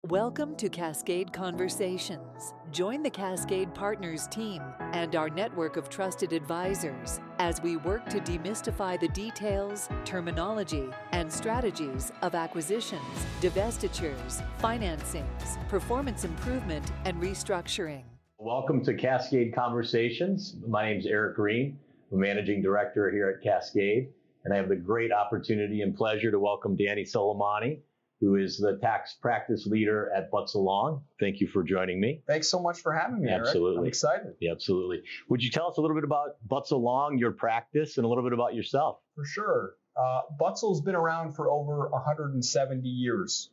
Welcome to Cascade Conversations. Join the Cascade Partners team and our network of trusted advisors as we work to demystify the details, terminology, and strategies of acquisitions, divestitures, financings, performance improvement, and restructuring. Welcome to Cascade Conversations. My name is Eric Green. I'm Managing Director here at Cascade, and I have the great opportunity and pleasure to welcome Daniel Soleimani, who is the tax practice leader at Butzel. Thank you for joining me. Than's so much for having me, Absolutely. Eric. I'm excited. Yeah, absolutely. Would you tell us a little bit about Butzel, your practice, and a little bit about yourself? For sure. Butzel's been around for over 170 years.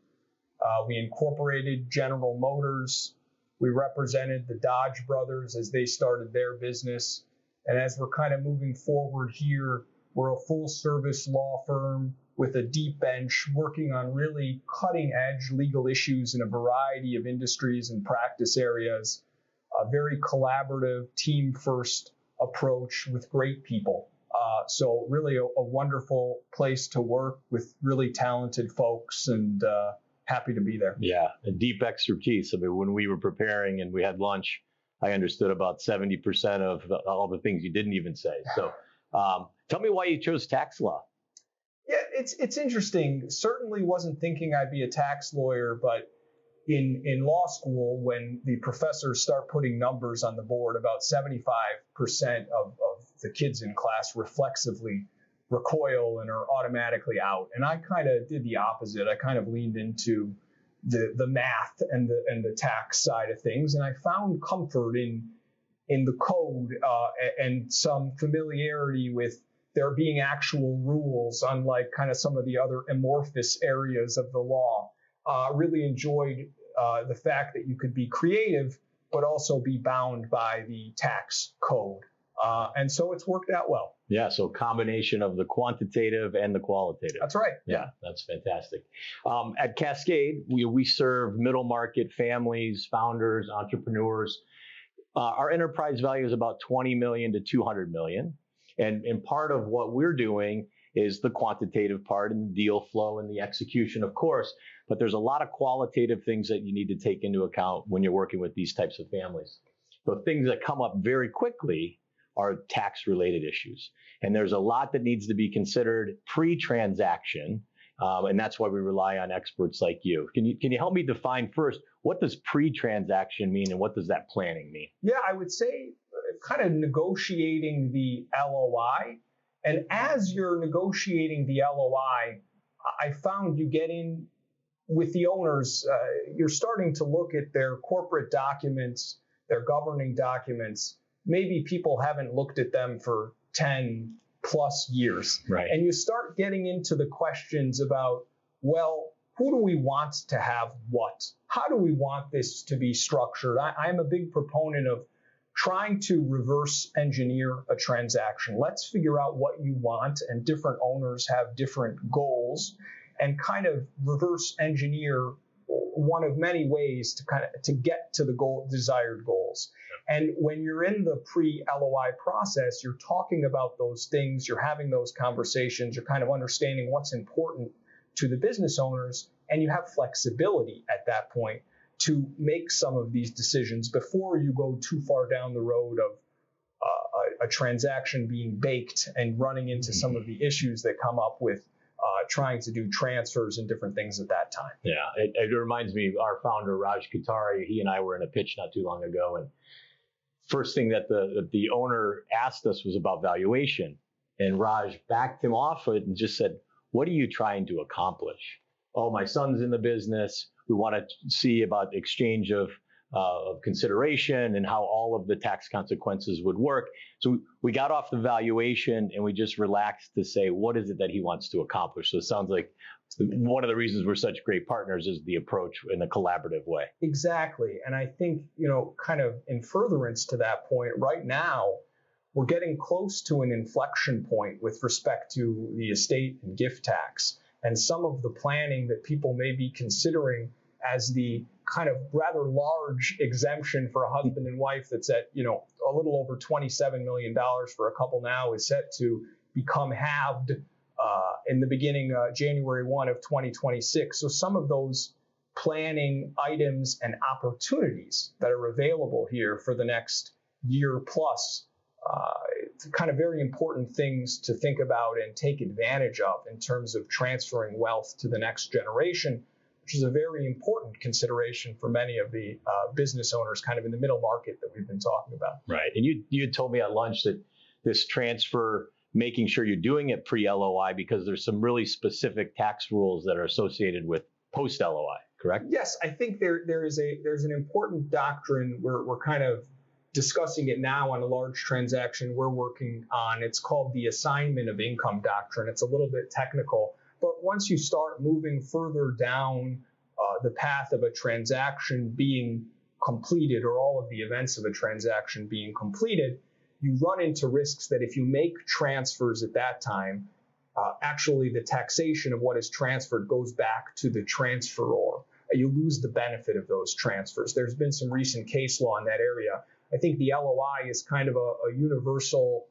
We incorporated General Motors. We represented the Dodge brothers as they started their business. And as we're kind of moving forward here, we're a full service law firm with a deep bench working on really cutting edge legal issues in a variety of industries and practice areas. A very collaborative, team first approach with great people. So really a wonderful place to work with really talented folks, and happy to be there. Yeah, a deep expertise. I mean, when we were preparing and we had lunch, I understood about 70% of all the things you didn't even say. So tell me why you chose tax law. Yeah, it's interesting. Certainly wasn't thinking I'd be a tax lawyer, but in law school, when the professors start putting numbers on the board, about 75% of the kids in class reflexively recoil and are automatically out. And I kind of did the opposite. I kind of leaned into the math and the tax side of things, and I found comfort in the code and some familiarity with there being actual rules, unlike kind of some of the other amorphous areas of the law. Really enjoyed the fact that you could be creative, but also be bound by the tax code. And so it's worked out well. Yeah, so combination of the quantitative and the qualitative. That's right. Yeah, that's fantastic. At Cascade, we serve middle market families, founders, entrepreneurs. Our enterprise value is about 20 million to 200 million. And part of what we're doing is the quantitative part and the deal flow and the execution, of course, but there's a lot of qualitative things that you need to take into account when you're working with these types of families. The things that come up very quickly are tax-related issues. And there's a lot that needs to be considered pre-transaction, and that's why we rely on experts like you. Can you help me define first, what does pre-transaction mean and what does that planning mean? Yeah, I would say kind of negotiating the LOI. And as you're negotiating the LOI, I found you get in with the owners, you're starting to look at their corporate documents, their governing documents. Maybe people haven't looked at them for 10 plus years. Right. And you start getting into the questions about, well, who do we want to have what? How do we want this to be structured? I'm a big proponent of trying to reverse engineer a transaction. Let's figure out what you want, and different owners have different goals, and kind of reverse engineer one of many ways to get to the desired goals. And when you're in the pre-LOI process, you're talking about those things, you're having those conversations, you're kind of understanding what's important to the business owners, and you have flexibility at that point to make some of these decisions before you go too far down the road of a transaction being baked and running into some of the issues that come up with trying to do transfers and different things at that time. Yeah, it reminds me of our founder, Raj Katari. He and I were in a pitch not too long ago, and first thing that the owner asked us was about valuation. And Raj backed him off it and just said, what are you trying to accomplish? Oh, my son's in the business. We want to see about exchange of consideration and how all of the tax consequences would work. So we got off the valuation and we just relaxed to say, what is it that he wants to accomplish? So it sounds like one of the reasons we're such great partners is the approach in a collaborative way. Exactly. And I think, kind of in furtherance to that point, right now, we're getting close to an inflection point with respect to the estate and gift tax. And some of the planning that people may be considering as the kind of rather large exemption for a husband and wife that's at, a little over $27 million for a couple now is set to become halved in the beginning, January 1 of 2026. So some of those planning items and opportunities that are available here for the next year plus. It's kind of very important things to think about and take advantage of in terms of transferring wealth to the next generation, which is a very important consideration for many of the business owners kind of in the middle market that we've been talking about. Right. And you had told me at lunch that this transfer, making sure you're doing it pre-LOI because there's some really specific tax rules that are associated with post-LOI, correct? Yes, I think there's an important doctrine. We're kind of discussing it now on a large transaction we're working on. It's called the assignment of income doctrine. It's a little bit technical, but once you start moving further down the path of a transaction being completed, or all of the events of a transaction being completed, you run into risks that if you make transfers at that time, actually the taxation of what is transferred goes back to the transferor. You lose the benefit of those transfers. There's been some recent case law in that area. I think the LOI is kind of a universal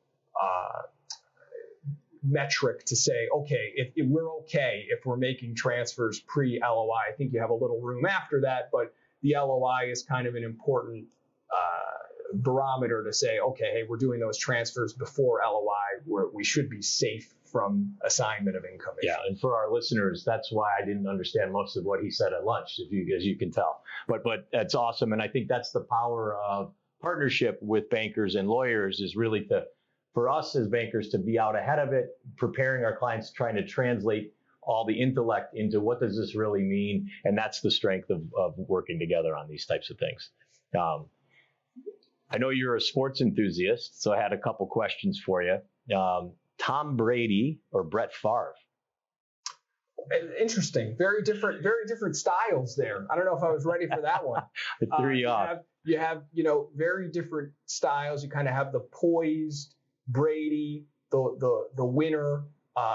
metric to say, okay, if we're okay if we're making transfers pre-LOI. I think you have a little room after that, but the LOI is kind of an important barometer to say, okay, hey, we're doing those transfers before LOI, where we should be safe from assignment of income. Yeah, and for our listeners, that's why I didn't understand most of what he said at lunch, as you can tell. But that's awesome, and I think that's the power of partnership with bankers and lawyers, is really for us as bankers to be out ahead of it, preparing our clients, trying to translate all the intellect into what does this really mean, and that's the strength of working together on these types of things. I know you're a sports enthusiast, so I had a couple questions for you. Tom Brady or Brett Favre? Interesting. Very different styles there. I don't know if I was ready for that one. It threw you off. You have very different styles. You kind of have the poised Brady, the winner,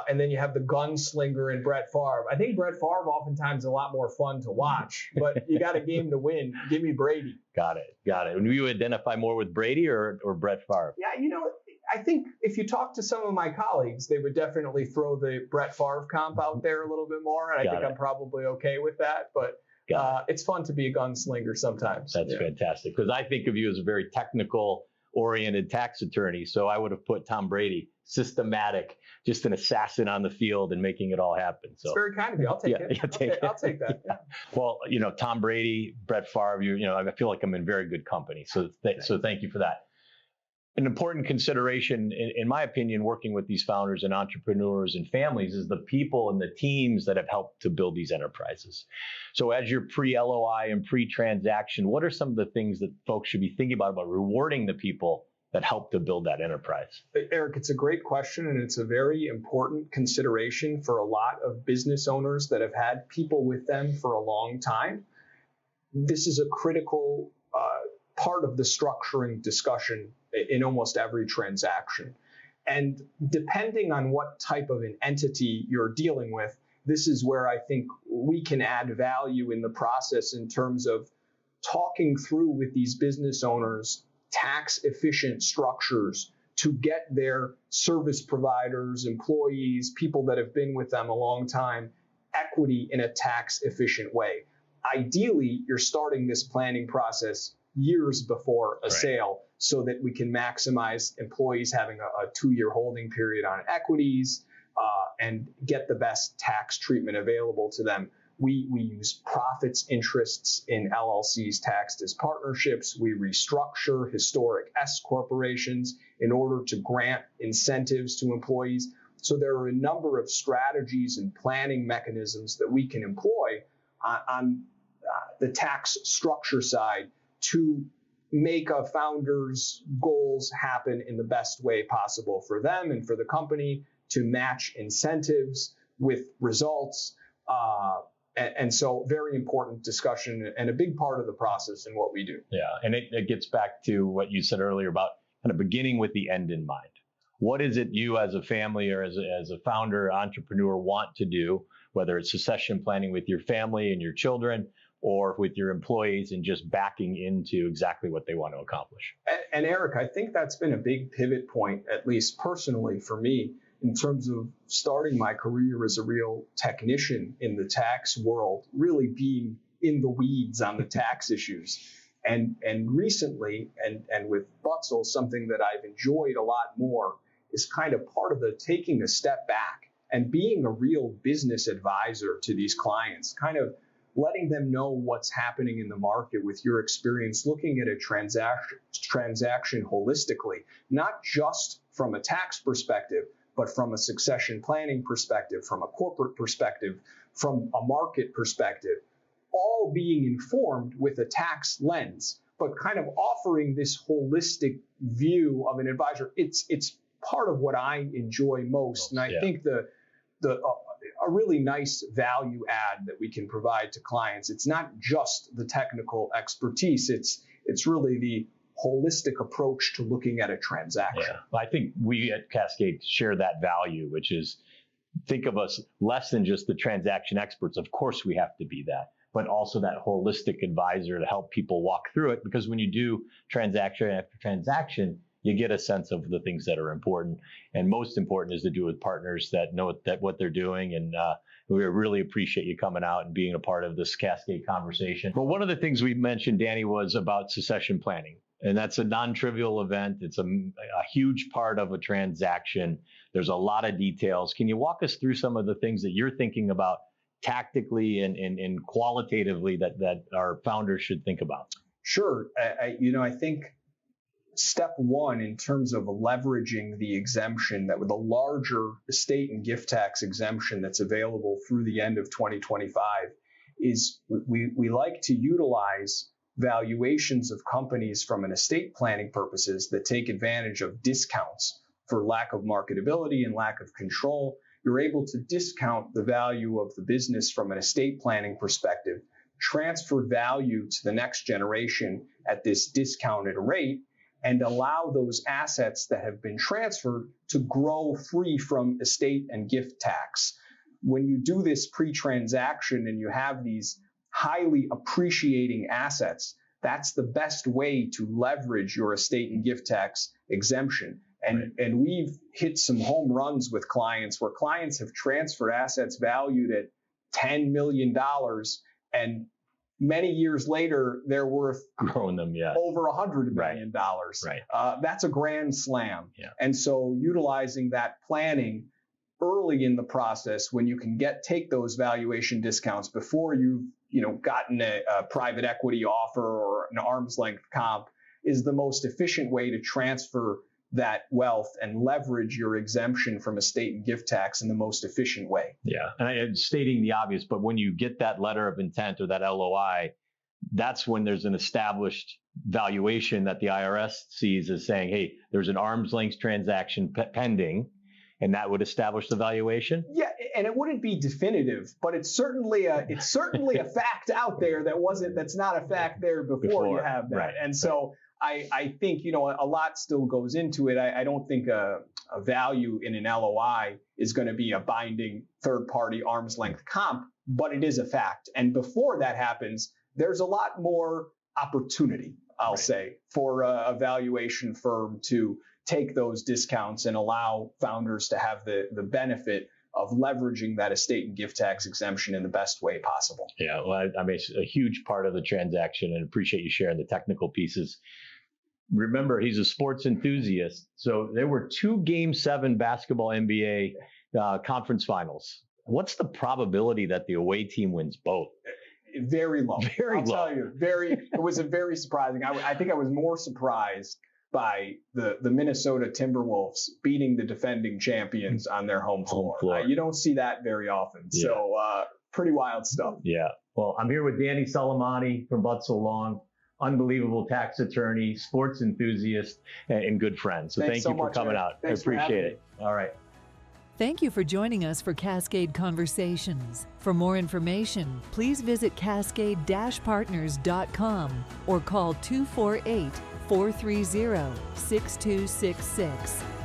and then you have the gunslinger in Brett Favre. I think Brett Favre oftentimes is a lot more fun to watch, but you got a game to win. Give me Brady. Got it. And do you identify more with Brady or Brett Favre? Yeah, I think if you talk to some of my colleagues, they would definitely throw the Brett Favre comp out there a little bit more, and I think I'm probably okay with that. But it's fun to be a gunslinger sometimes. That's fantastic, because I think of you as a very technical-oriented tax attorney. So I would have put Tom Brady, systematic, just an assassin on the field and making it all happen. So it's very kind of you. I'll take it. I'll take that. Yeah. Well, Tom Brady, Brett Favre, I feel like I'm in very good company. So thank you for that. An important consideration, in my opinion, working with these founders and entrepreneurs and families, is the people and the teams that have helped to build these enterprises. So as you're pre-LOI and pre-transaction, what are some of the things that folks should be thinking about rewarding the people that help to build that enterprise? Eric, it's a great question, and it's a very important consideration for a lot of business owners that have had people with them for a long time. This is a critical part of the structuring discussion in almost every transaction. And depending on what type of an entity you're dealing with, this is where I think we can add value in the process in terms of talking through with these business owners tax efficient structures to get their service providers, employees, people that have been with them a long time, equity in a tax efficient way. Ideally, you're starting this planning process years before a sale, so that we can maximize employees having a 2-year holding period on equities and get the best tax treatment available to them. We use profits interests in LLCs taxed as partnerships. We restructure historic S corporations in order to grant incentives to employees. So there are a number of strategies and planning mechanisms that we can employ on the tax structure side to make a founder's goals happen in the best way possible for them and for the company, to match incentives with results. And so very important discussion and a big part of the process in what we do. Yeah, and it gets back to what you said earlier about kind of beginning with the end in mind. What is it you as a family or as a founder, entrepreneur want to do, whether it's succession planning with your family and your children, or with your employees, and just backing into exactly what they want to accomplish. And Eric, I think that's been a big pivot point, at least personally for me, in terms of starting my career as a real technician in the tax world, really being in the weeds on the tax issues. And recently, and with Butzel, something that I've enjoyed a lot more is kind of part of the taking a step back and being a real business advisor to these clients, kind of letting them know what's happening in the market with your experience, looking at a transaction holistically, not just from a tax perspective, but from a succession planning perspective, from a corporate perspective, from a market perspective, all being informed with a tax lens, but kind of offering this holistic view of an advisor. It's part of what I enjoy most. And I think a really nice value add that we can provide to clients. It's not just the technical expertise. It's really the holistic approach to looking at a transaction. Yeah, I think we at Cascade share that value, which is think of us less than just the transaction experts. Of course, we have to be that, but also that holistic advisor to help people walk through it. Because when you do transaction after transaction, you get a sense of the things that are important. And most important is to do with partners that know what they're doing. And we really appreciate you coming out and being a part of this Cascade conversation. But one of the things we mentioned, Danny, was about succession planning. And that's a non-trivial event. It's a huge part of a transaction. There's a lot of details. Can you walk us through some of the things that you're thinking about tactically and qualitatively that our founders should think about? Sure. I think step one in terms of leveraging the exemption, that with the larger estate and gift tax exemption that's available through the end of 2025, is we like to utilize valuations of companies from an estate planning purposes that take advantage of discounts for lack of marketability and lack of control. You're able to discount the value of the business from an estate planning perspective, transfer value to the next generation at this discounted rate, and allow those assets that have been transferred to grow free from estate and gift tax. When you do this pre-transaction and you have these highly appreciating assets, that's the best way to leverage your estate and gift tax exemption. And we've hit some home runs with clients where clients have transferred assets valued at $10 million, and many years later, they're worth growing them, over $100 million. That's a grand slam. Yeah. And so utilizing that planning early in the process, when you can take those valuation discounts before you've gotten a private equity offer or an arm's length comp, is the most efficient way to transfer that wealth and leverage your exemption from estate and gift tax in the most efficient way. Yeah, and I'm stating the obvious, but when you get that letter of intent or that LOI, that's when there's an established valuation that the IRS sees as saying, hey, there's an arm's length transaction pending, and that would establish the valuation? Yeah, and it wouldn't be definitive, but it's certainly a fact out there that's not a fact there before you have that. Right, and so I think, a lot still goes into it. I don't think a value in an LOI is going to be a binding third-party arm's length comp, but it is a fact. And before that happens, there's a lot more opportunity, I'll say, for a valuation firm to take those discounts and allow founders to have the benefit of leveraging that estate and gift tax exemption in the best way possible. Yeah, well, I mean, it's a huge part of the transaction, and appreciate you sharing the technical pieces. Remember, he's a sports enthusiast. So there were 2 Game 7 basketball NBA conference finals. What's the probability that the away team wins both? Very low. Very low. I'll tell you, it was a very surprising. I think I was more surprised by the Minnesota Timberwolves beating the defending champions on their home floor. You don't see that very often. Yeah. So pretty wild stuff. Yeah. Well, I'm here with Daniel Soleimani from Butzel Long. Unbelievable tax attorney, sports enthusiast, and good friend. So thank you for coming out. I appreciate it. All right. Thank you for joining us for Cascade Conversations. For more information, please visit cascade-partners.com or call 248-430-6266.